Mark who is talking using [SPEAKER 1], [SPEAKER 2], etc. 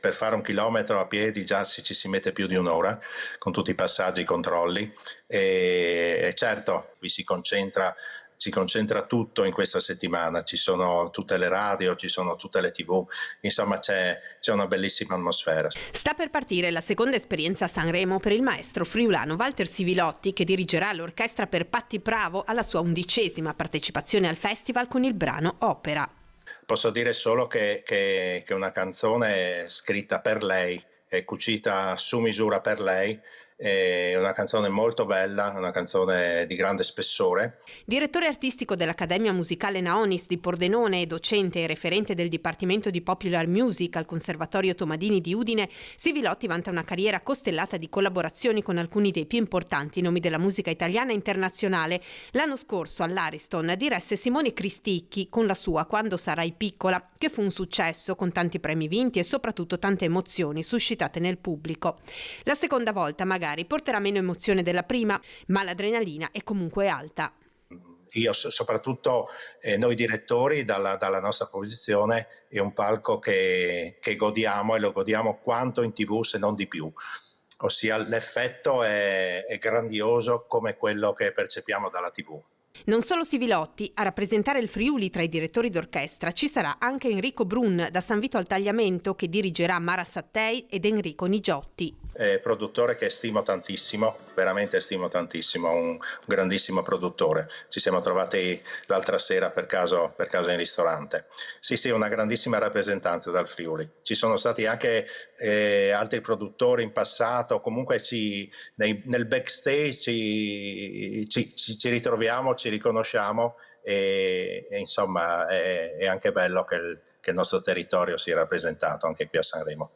[SPEAKER 1] per fare 1 chilometro a piedi già ci si mette più di un'ora con tutti i passaggi, i controlli e certo si concentra tutto in questa settimana, ci sono tutte le radio, ci sono tutte le TV, insomma c'è una bellissima atmosfera.
[SPEAKER 2] Sta per partire la seconda esperienza a Sanremo per il maestro friulano Walter Sivilotti, che dirigerà l'orchestra per Patti Bravo alla sua 11ª partecipazione al festival con il brano Opera.
[SPEAKER 1] Posso dire solo che è una canzone scritta per lei, è cucita su misura per lei, è una canzone molto bella, una canzone di grande spessore.
[SPEAKER 2] Direttore artistico dell'Accademia Musicale Naonis di Pordenone e docente e referente del Dipartimento di Popular Music al Conservatorio Tomadini di Udine, Sivilotti vanta una carriera costellata di collaborazioni con alcuni dei più importanti nomi della musica italiana e internazionale. L'anno scorso all'Ariston diresse Simone Cristicchi con la sua Quando sarai piccola, che fu un successo con tanti premi vinti e soprattutto tante emozioni suscitate nel pubblico. La seconda volta magari porterà meno emozione della prima, ma l'adrenalina è comunque alta.
[SPEAKER 1] Io soprattutto noi direttori dalla nostra posizione è un palco che godiamo e lo godiamo quanto in TV se non di più, ossia l'effetto è grandioso come quello che percepiamo dalla TV.
[SPEAKER 2] Non solo Sivilotti, a rappresentare il Friuli tra i direttori d'orchestra ci sarà anche Enrico Brun da San Vito al Tagliamento, che dirigerà Mara Sattei ed Enrico Nigiotti.
[SPEAKER 1] Produttore che stimo tantissimo, veramente stimo tantissimo, un grandissimo produttore. Ci siamo trovati l'altra sera per caso in ristorante. Sì, una grandissima rappresentanza dal Friuli. Ci sono stati anche altri produttori in passato, comunque nel backstage ci ritroviamo, ci riconosciamo e insomma è anche bello che il nostro territorio sia rappresentato anche qui a Sanremo.